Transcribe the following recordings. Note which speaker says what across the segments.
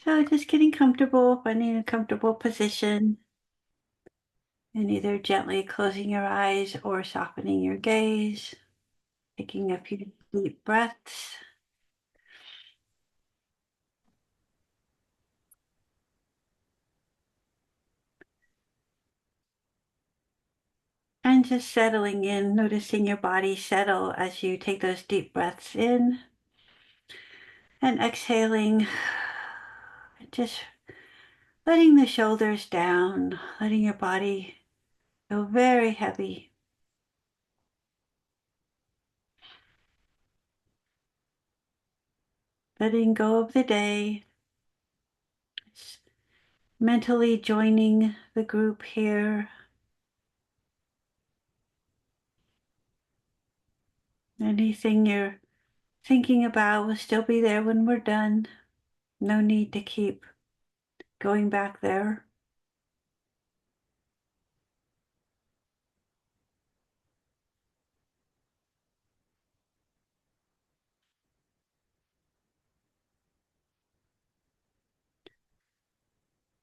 Speaker 1: So just getting comfortable, finding a comfortable position, and either gently closing your eyes or softening your gaze, taking a few deep breaths, and just settling in, noticing your body settle as you take those deep breaths in and exhaling, just letting the shoulders down, letting your body feel very heavy, letting go of the day, mentally joining the group here. Anything you're thinking about will still be there when we're done. No need to keep going back there.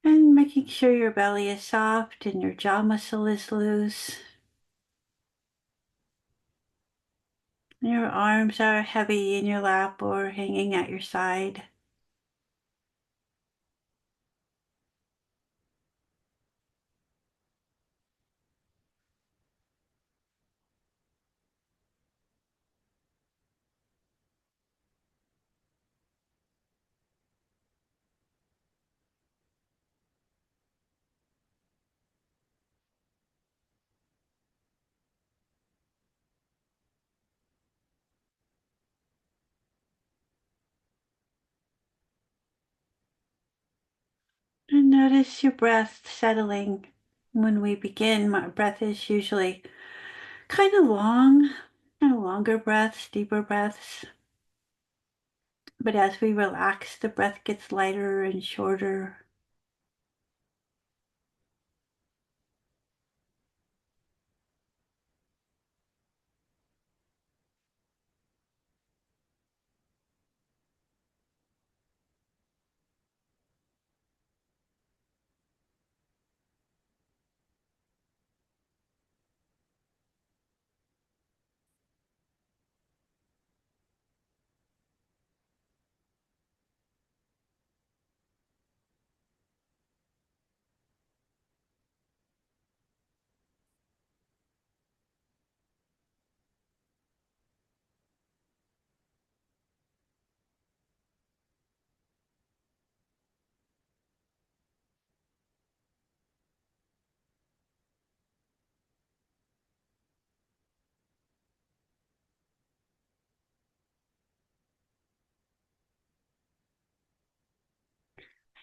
Speaker 1: And making sure your belly is soft and your jaw muscle is loose. Your arms are heavy in your lap or hanging at your side. And notice your breath settling. When we begin, my breath is usually kind of long, kind of longer breaths, deeper breaths. But as we relax, the breath gets lighter and shorter.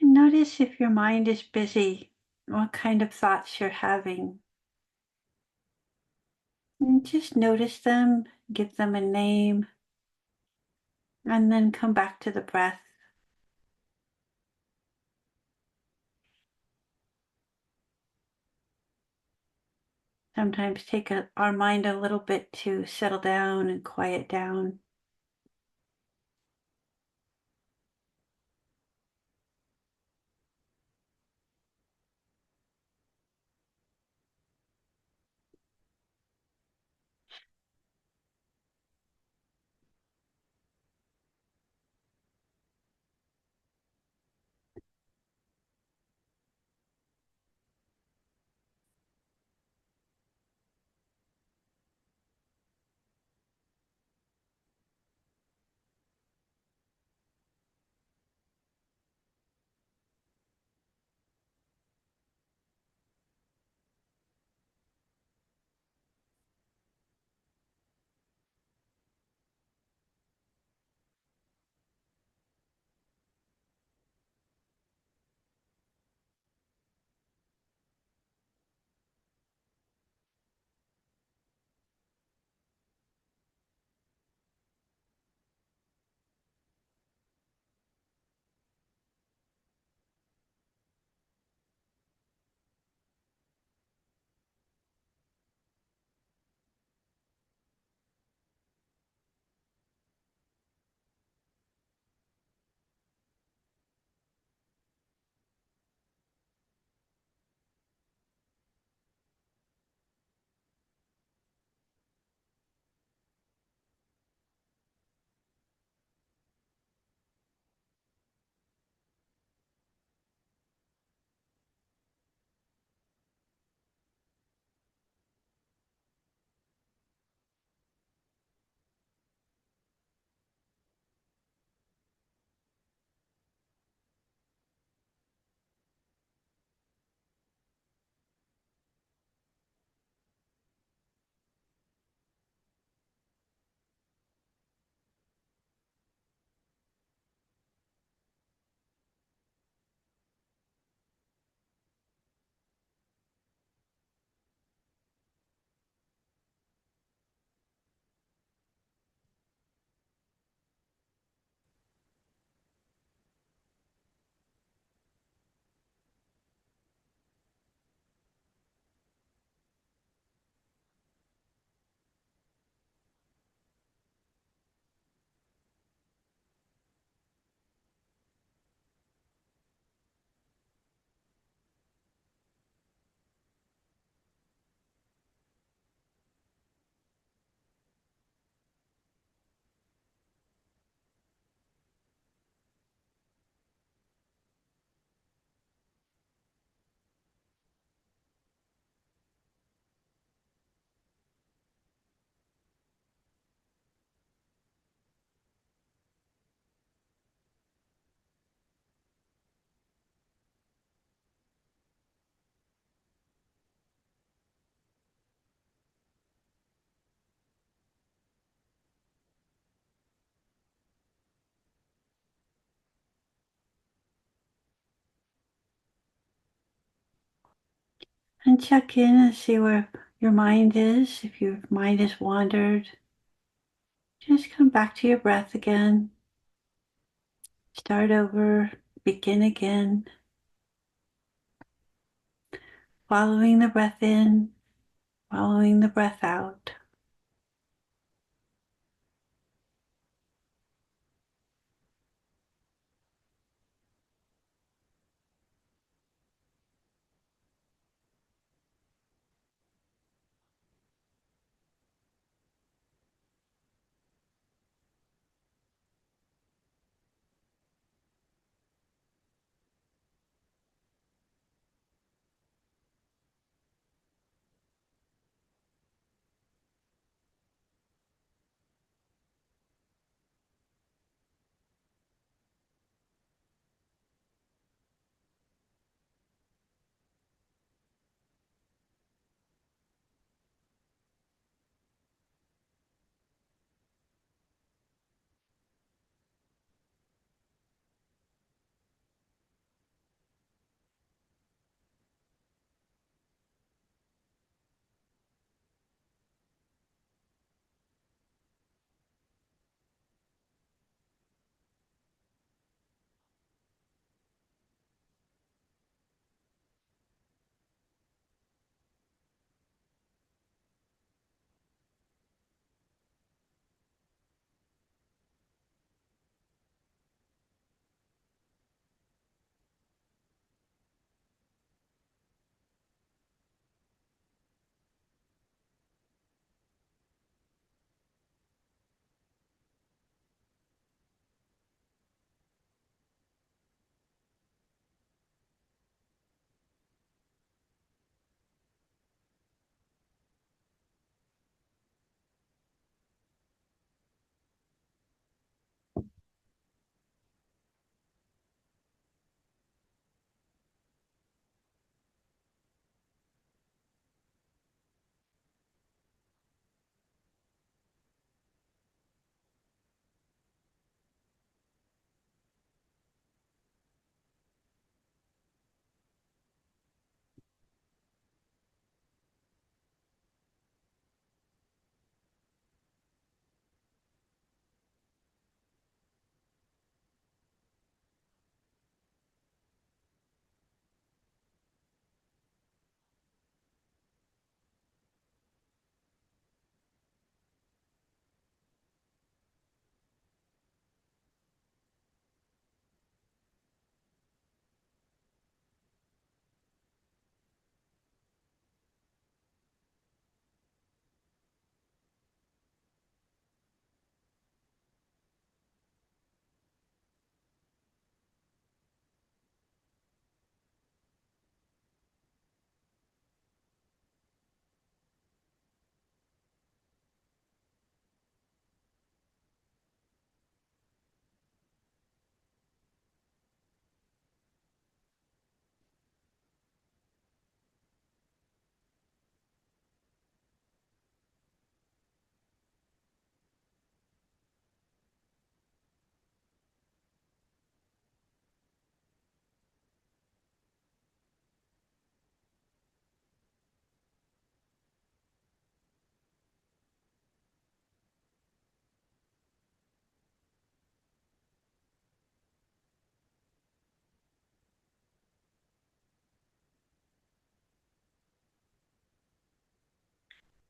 Speaker 1: And notice if your mind is busy, what kind of thoughts you're having. And just notice them, give them a name, and then come back to the breath. Sometimes take our mind a little bit to settle down and quiet down. And check in and see where your mind is. If your mind has wandered, just come back to your breath again. Start over, begin again, following the breath in, following the breath out.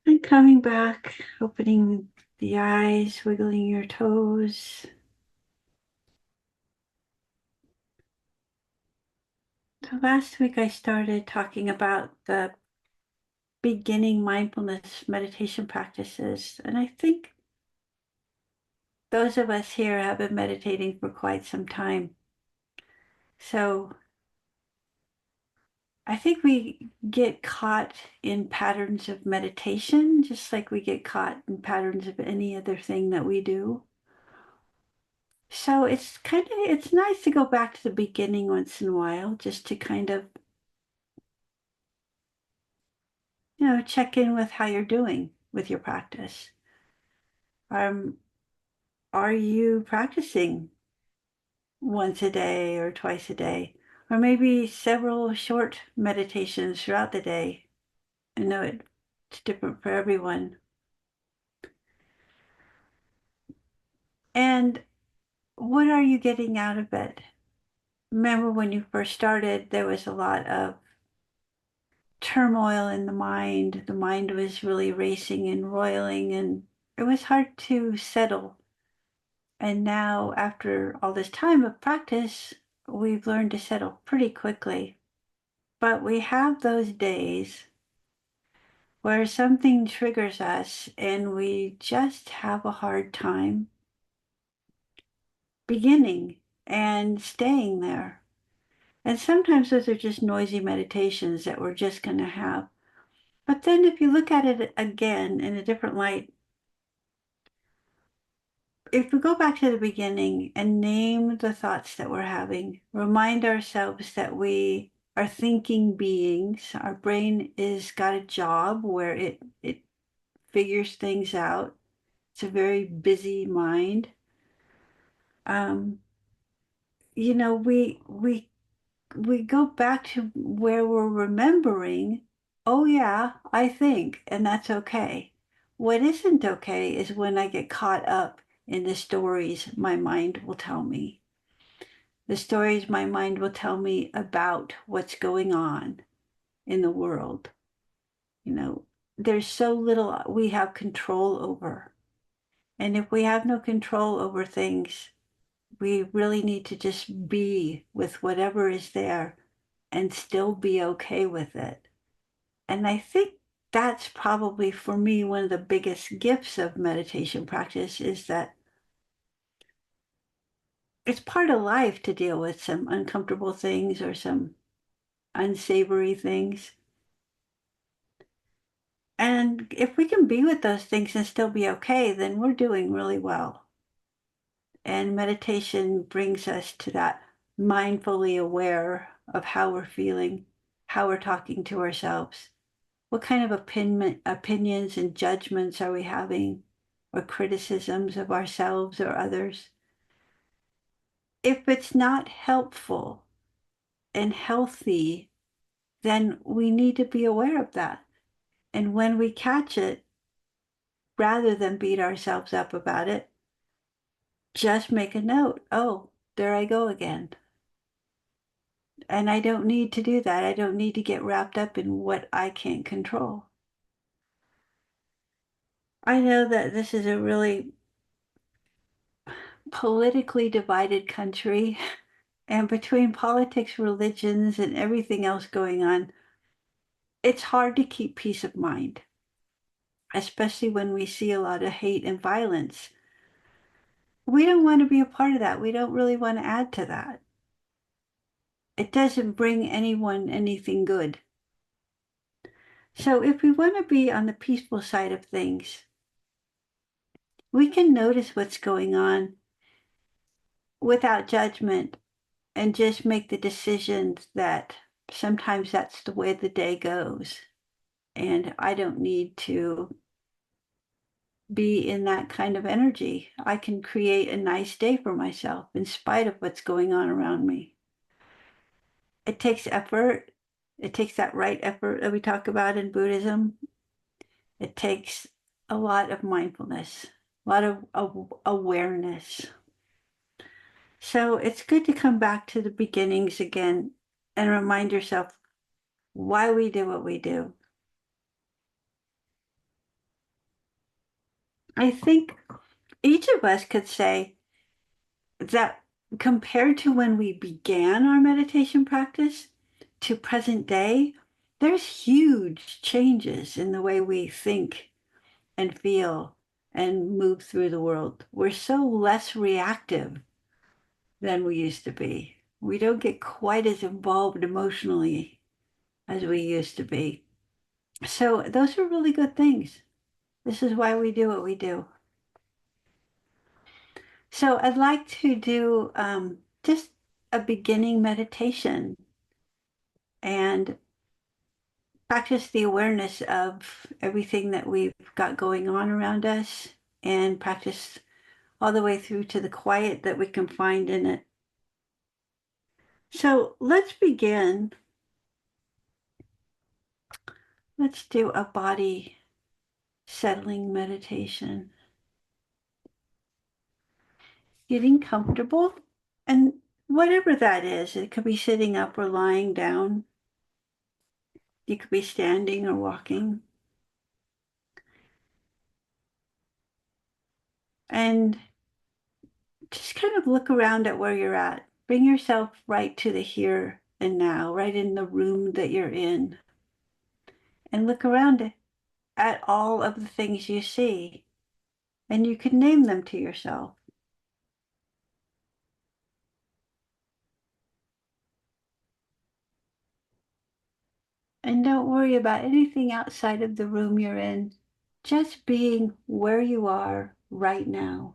Speaker 1: And coming back, opening the eyes, wiggling your toes. So last week I started talking about the beginning mindfulness meditation practices. And I think those of us here have been meditating for quite some time. So I think we get caught in patterns of meditation, just like we get caught in patterns of any other thing that we do. So it's nice to go back to the beginning once in a while, just to kind of, check in with how you're doing with your practice. Um, are you practicing once a day or twice a day, or maybe several short meditations throughout the day? I know it's different for everyone. And what are you getting out of it? Remember when you first started, there was a lot of turmoil in the mind. The mind was really racing and roiling, and it was hard to settle. And now, after all this time of practice, we've learned to settle pretty quickly. But we have those days where something triggers us and we just have a hard time beginning and staying there. And sometimes those are just noisy meditations that we're just going to have. But then if you look at it again in a different light, if we go back to the beginning and name the thoughts that we're having, remind ourselves that we are thinking beings. Our brain is got a job where it figures things out. It's a very busy mind. Um, we go back to where we're remembering, oh yeah, I think, and that's okay. What isn't okay is when I get caught up in the stories my mind will tell me. The stories my mind will tell me about what's going on in the world. You know, there's so little we have control over. And if we have no control over things, we really need to just be with whatever is there and still be okay with it. And I think that's probably for me one of the biggest gifts of meditation practice is that it's part of life to deal with some uncomfortable things or some unsavory things. And if we can be with those things and still be okay, then we're doing really well. And meditation brings us to that mindfully aware of how we're feeling, how we're talking to ourselves. What kind of opinions and judgments are we having, or criticisms of ourselves or others? If it's not helpful and healthy, then we need to be aware of that. And when we catch it, rather than beat ourselves up about it, just make a note. Oh, there I go again. And I don't need to do that. I don't need to get wrapped up in what I can't control. I know that this is a really politically divided country, and between politics, religions, and everything else going on, it's hard to keep peace of mind, especially when we see a lot of hate and violence. We don't want to be a part of that. We don't really want to add to that. It doesn't bring anyone anything good. So if we want to be on the peaceful side of things, we can notice what's going on without judgment and just make the decisions that sometimes that's the way the day goes. And I don't need to be in that kind of energy. I can create a nice day for myself in spite of what's going on around me. It takes effort. It takes that right effort that we talk about in Buddhism. It takes a lot of mindfulness, a lot of awareness. So it's good to come back to the beginnings again and remind yourself why we do what we do. I think each of us could say that compared to when we began our meditation practice to present day, there's huge changes in the way we think and feel and move through the world. We're so less reactive than we used to be. We don't get quite as involved emotionally as we used to be. So those are really good things. This is why we do what we do. So I'd like to do just a beginning meditation and practice the awareness of everything that we've got going on around us and practice all the way through to the quiet that we can find in it. So let's begin Let's do a body settling meditation. Getting comfortable, and whatever that is, it could be sitting up or lying down. You could be standing or walking. And just kind of look around at where you're at. Bring yourself right to the here and now, right in the room that you're in. And look around at all of the things you see. And you can name them to yourself. And don't worry about anything outside of the room you're in. Just being where you are right now.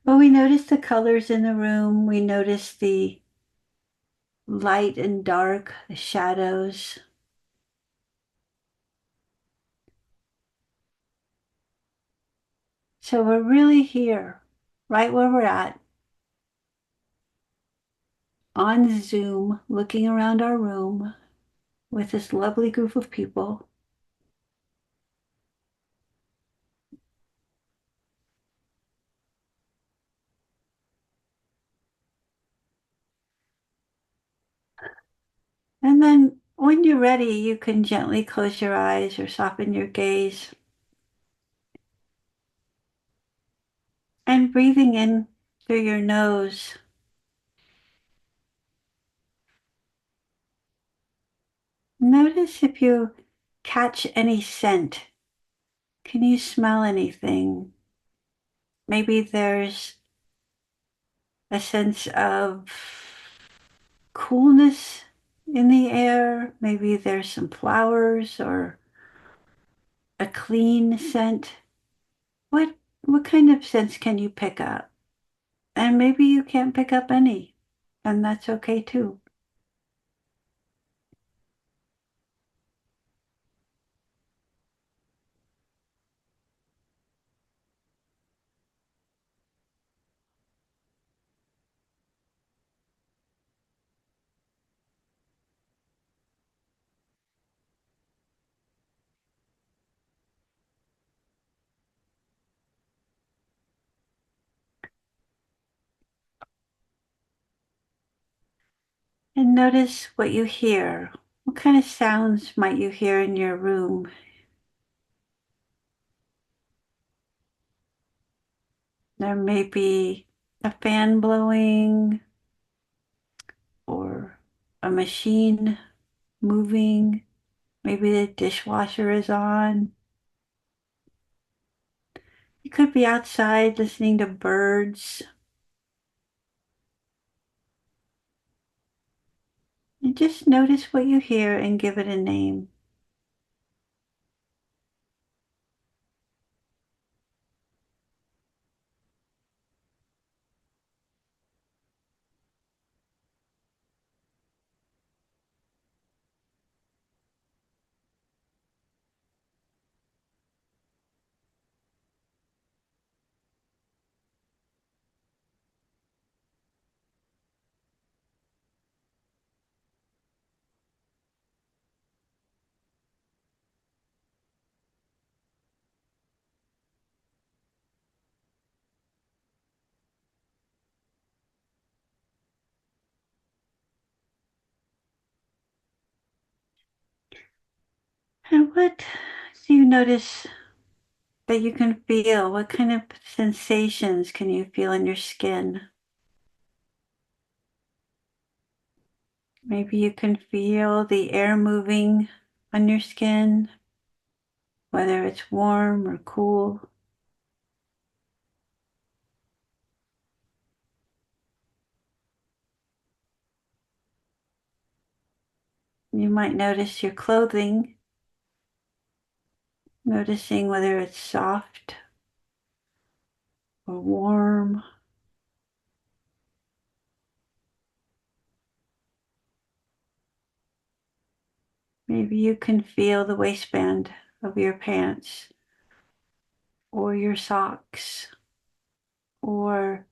Speaker 1: Well, we notice the colors in the room. We notice the light and dark, the shadows. So we're really here, right where we're at, on Zoom, looking around our room with this lovely group of people. And then when you're ready, you can gently close your eyes or soften your gaze. And breathing in through your nose. Notice if you catch any scent. Can you smell anything? Maybe there's a sense of coolness in the air. Maybe there's some flowers or a clean scent. What kind of scents can you pick up? And maybe you can't pick up any, and that's okay too. And notice what you hear. What kind of sounds might you hear in your room? There may be a fan blowing or a machine moving. Maybe the dishwasher is on. You could be outside listening to birds. And just notice what you hear and give it a name. And what do you notice that you can feel? What kind of sensations can you feel in your skin? Maybe you can feel the air moving on your skin, whether it's warm or cool. You might notice your clothing, noticing whether it's soft or warm. Maybe you can feel the waistband of your pants or your socks or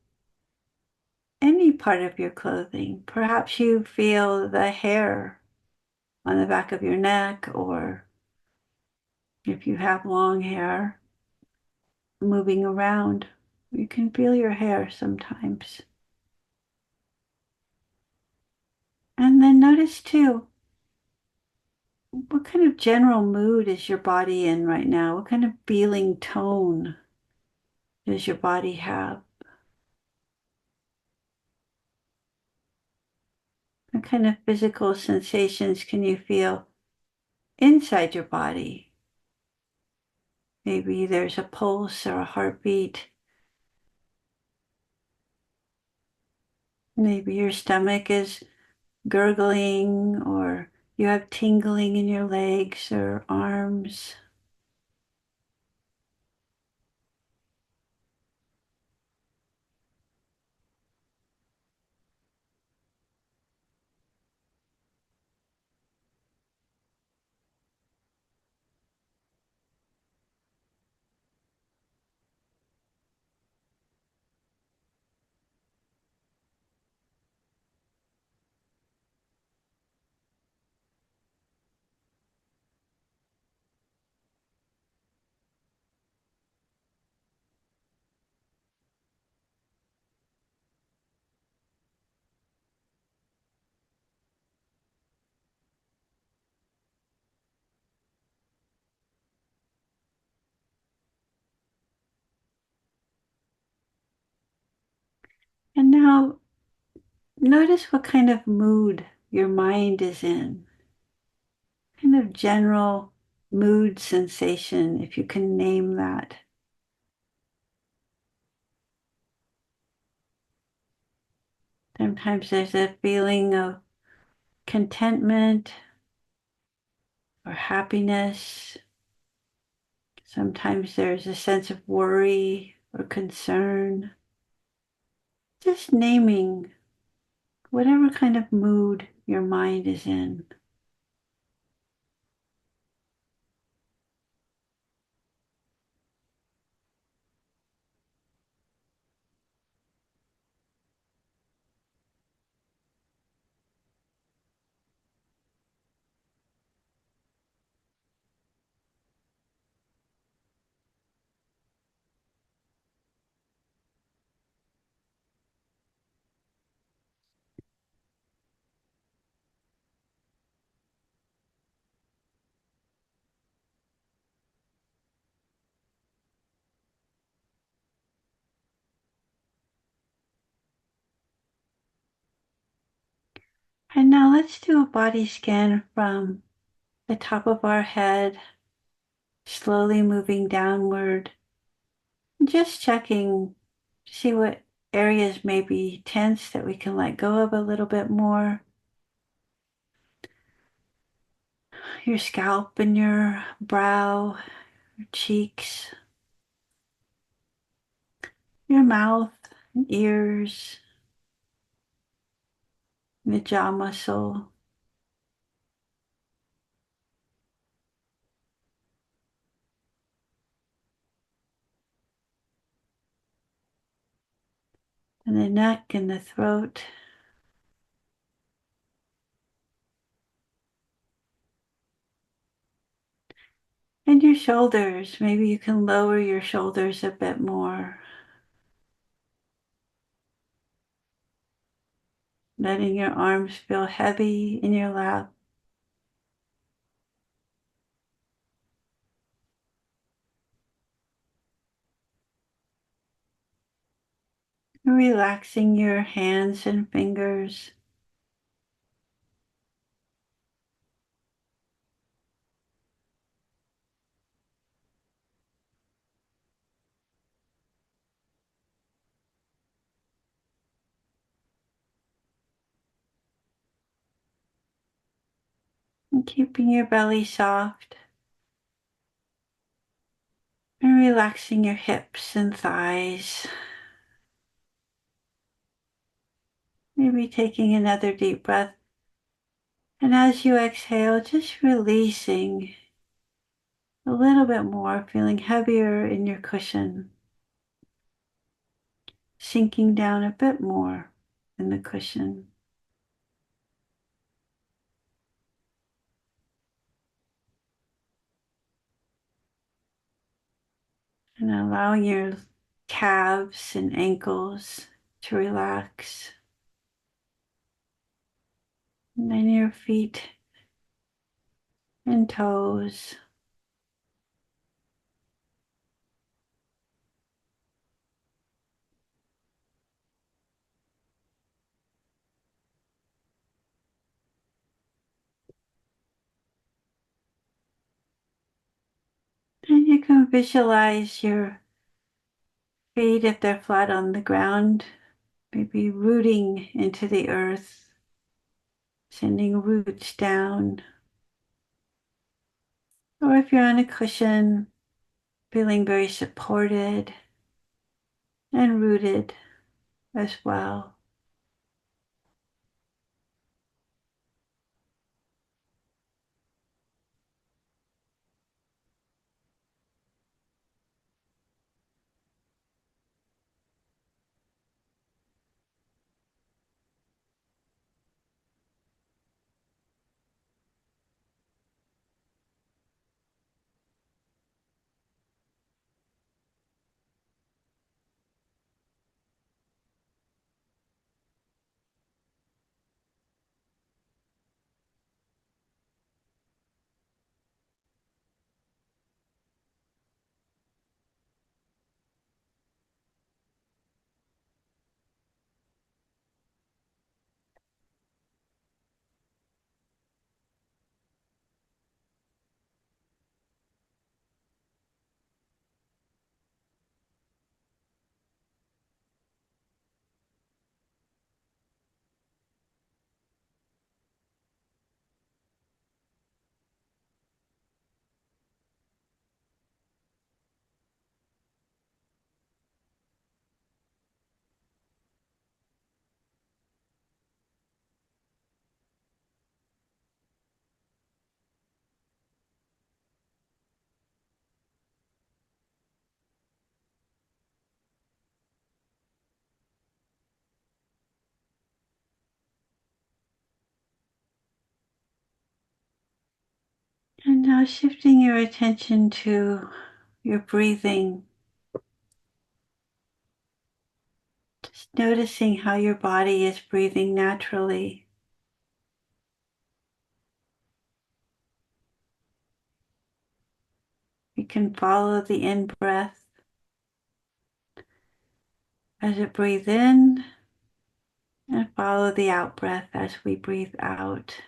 Speaker 1: any part of your clothing. Perhaps you feel the hair on the back of your neck, or if you have long hair moving around, you can feel your hair sometimes. And then notice too, what kind of general mood is your body in right now? What kind of feeling tone does your body have? What kind of physical sensations can you feel inside your body? Maybe there's a pulse or a heartbeat. Maybe your stomach is gurgling, or you have tingling in your legs or arms. And now notice what kind of mood your mind is in. Kind of general mood sensation, if you can name that. Sometimes there's a feeling of contentment or happiness. Sometimes there's a sense of worry or concern. Just naming whatever kind of mood your mind is in. And now let's do a body scan from the top of our head, slowly moving downward, just checking to see what areas may be tense that we can let go of a little bit more. Your scalp and your brow, your cheeks, your mouth, and ears, the jaw muscle, and the neck and the throat. And your shoulders, maybe you can lower your shoulders a bit more, letting your arms feel heavy in your lap. Relaxing your hands and fingers. And keeping your belly soft. And relaxing your hips and thighs. Maybe taking another deep breath. And as you exhale, just releasing a little bit more, feeling heavier in your cushion. sinking down a bit more in the cushion. And allowing your calves and ankles to relax. And then your feet and toes. And you can visualize your feet, if they're flat on the ground, maybe rooting into the earth, sending roots down. Or if you're on a cushion, feeling very supported and rooted as well. And now shifting your attention to your breathing, just noticing how your body is breathing naturally. You can follow the in-breath as you breathe in and follow the out-breath as we breathe out.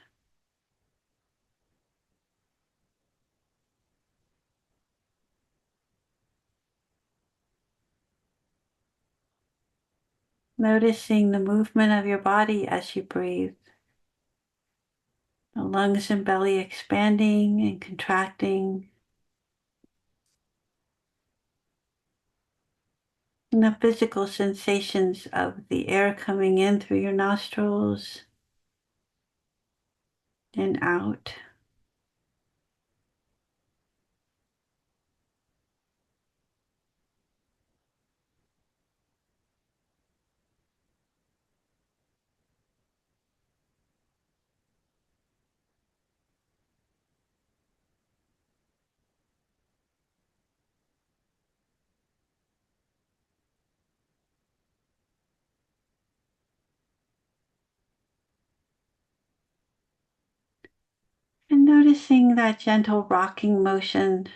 Speaker 1: Noticing the movement of your body as you breathe. The lungs and belly expanding and contracting. And the physical sensations of the air coming in through your nostrils and out. And noticing that gentle rocking motion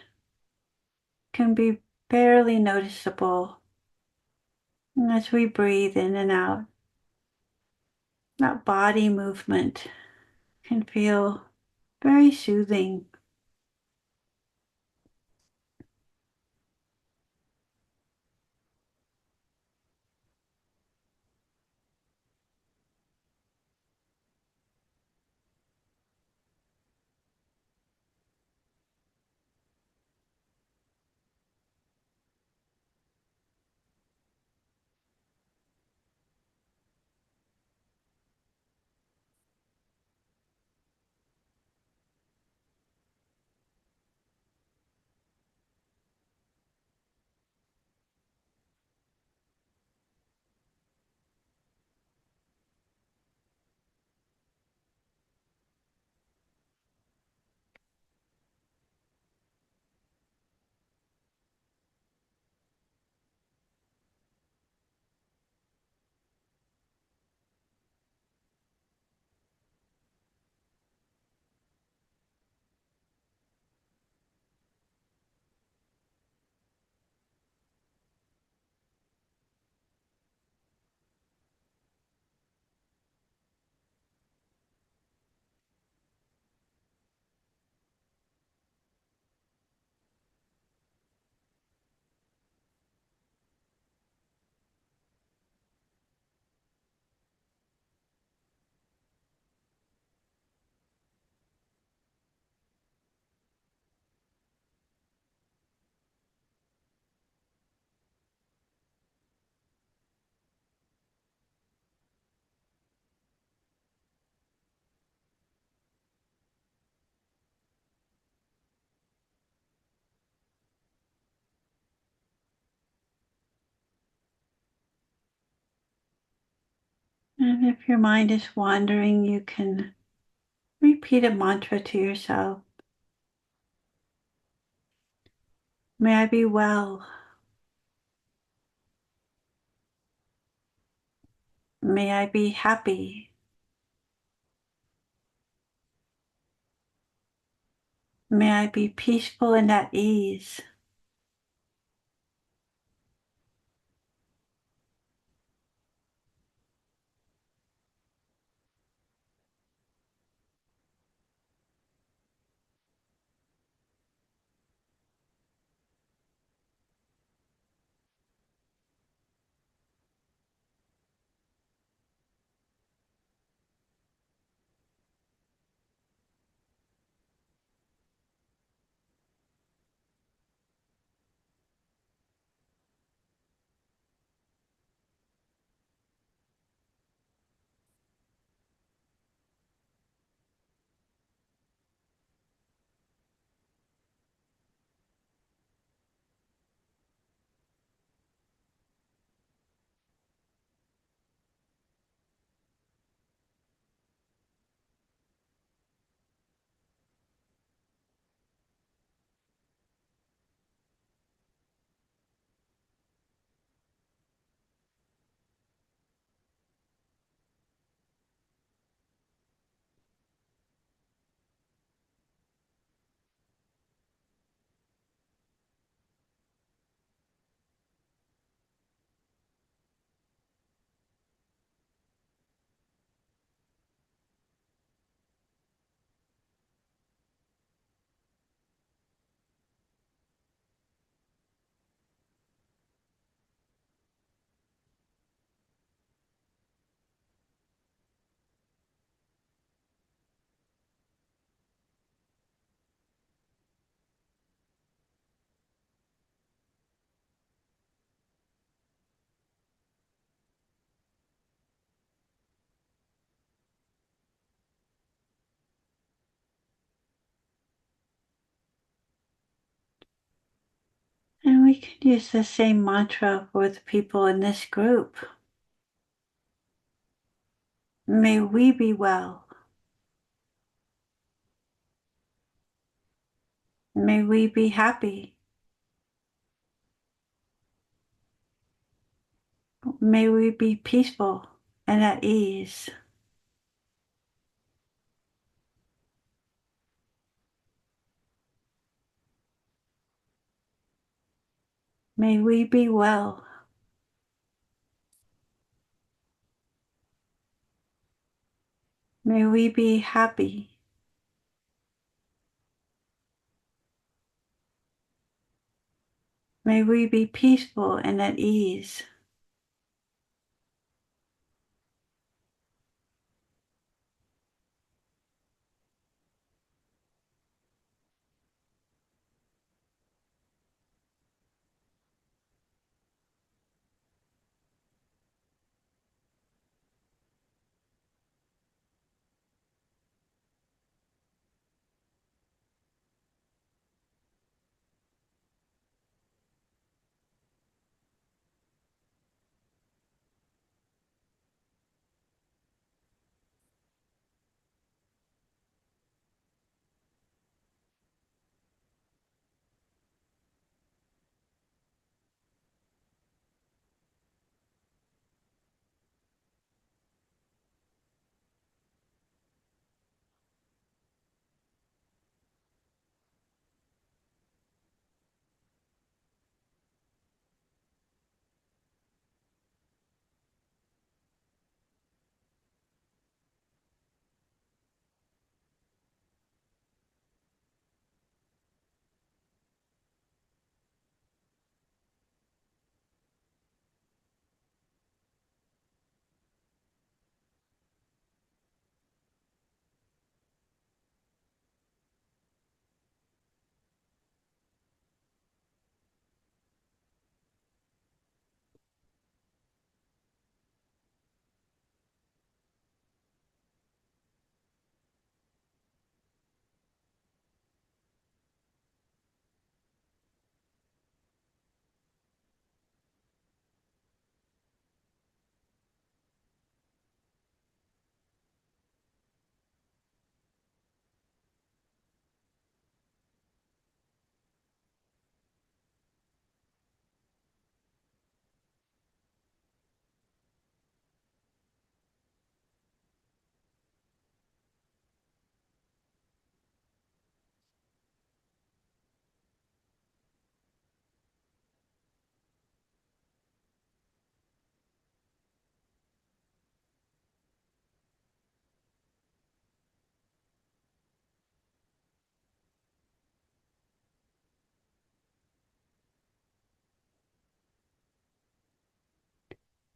Speaker 1: can be barely noticeable as we breathe in and out. That body movement can feel very soothing. And if your mind is wandering, you can repeat a mantra to yourself. May I be well. May I be happy. May I be peaceful and at ease. And we can use the same mantra for the people in this group. May we be well. May we be happy. May we be peaceful and at ease. May we be well. May we be happy. May we be peaceful and at ease.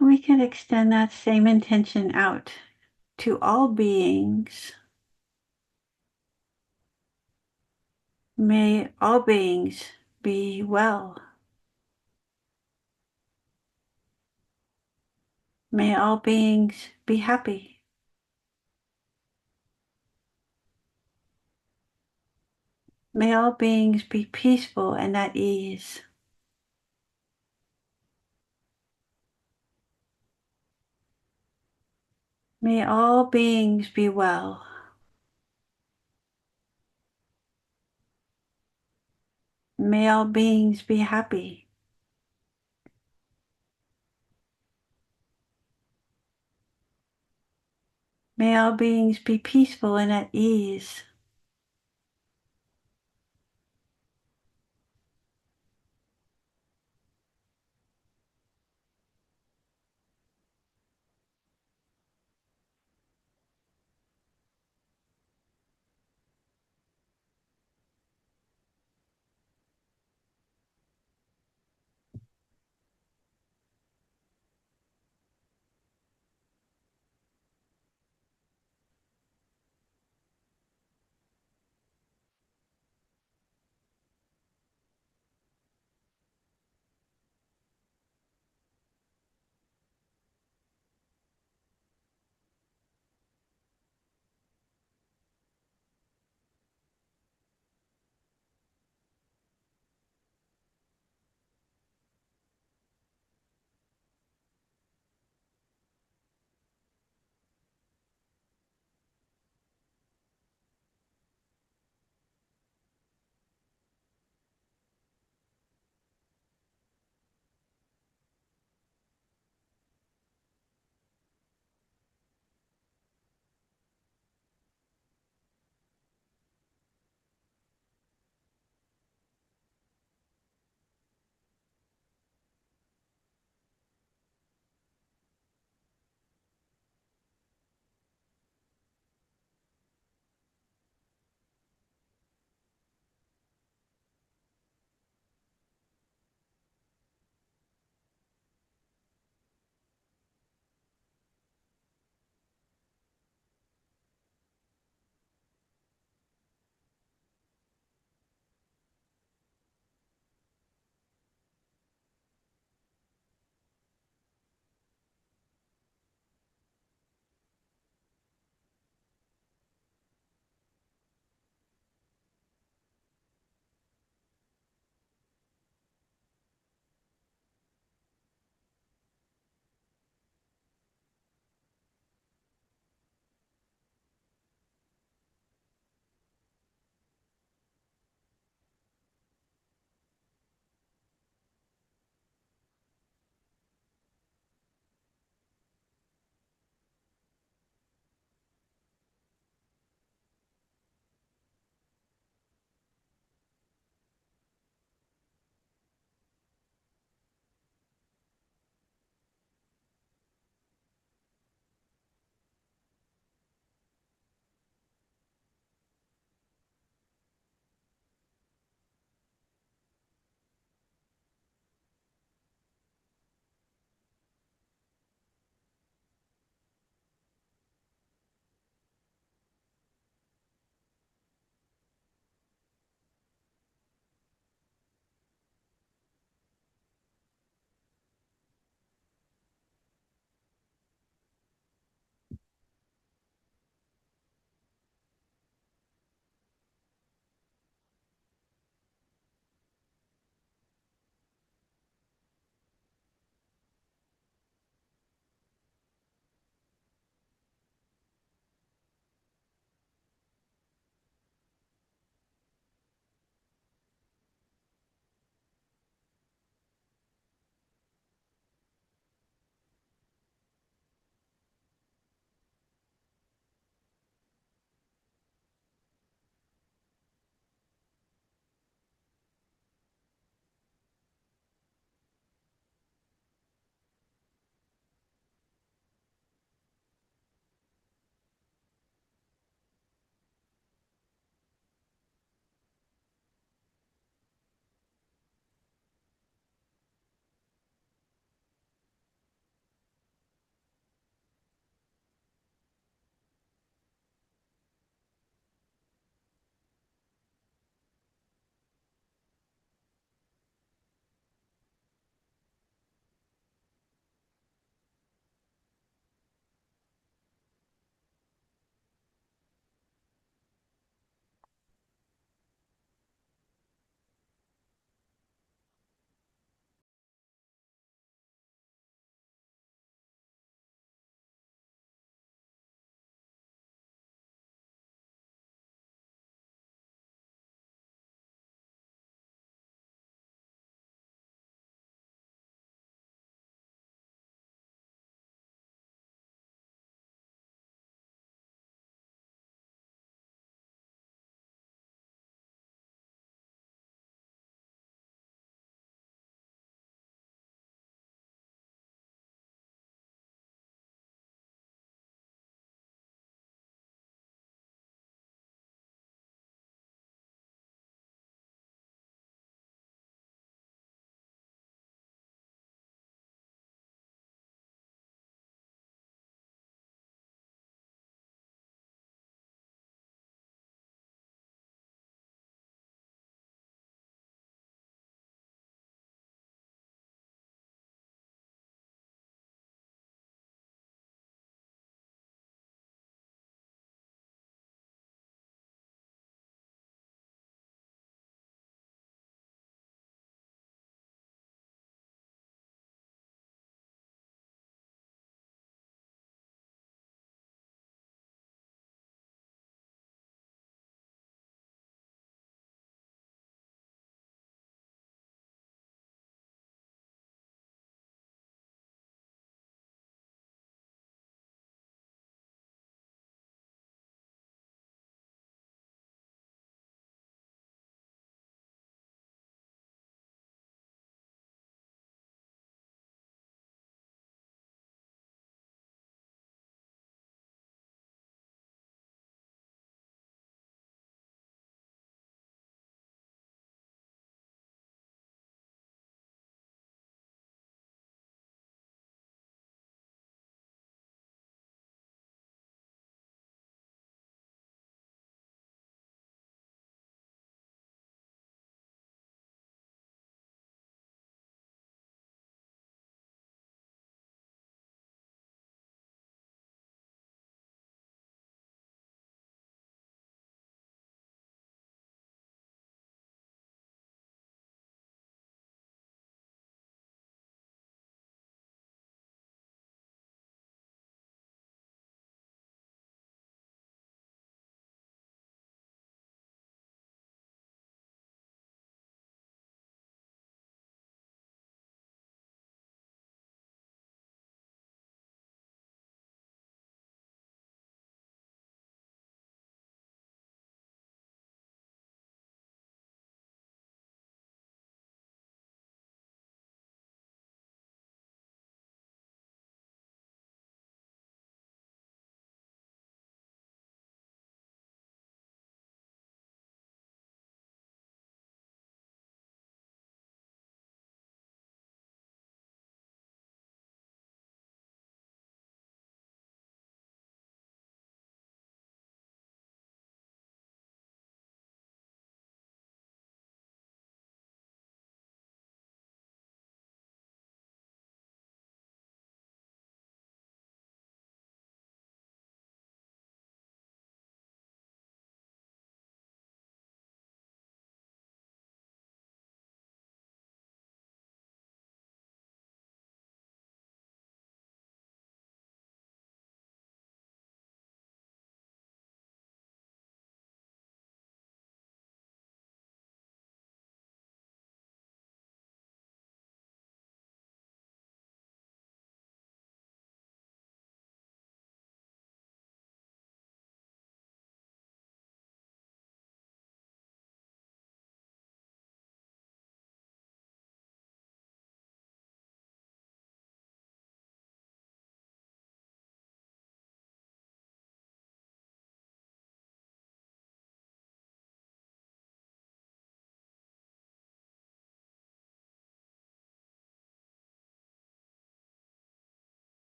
Speaker 1: We could extend that same intention out to all beings. May all beings be well. May all beings be happy. May all beings be peaceful and at ease. May all beings be well. May all beings be happy. May all beings be peaceful and at ease.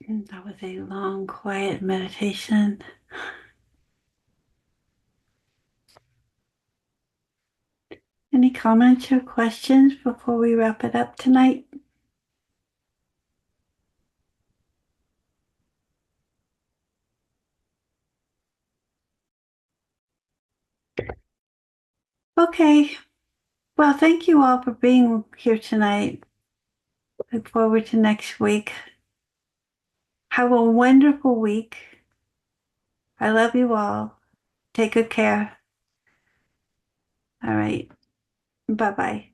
Speaker 1: That was a long, quiet meditation. Any comments or questions before we wrap it up tonight? Okay. Well, thank you all for being here tonight. Look forward to next week. Have a wonderful week. I love you all. Take good care. All right. Bye bye.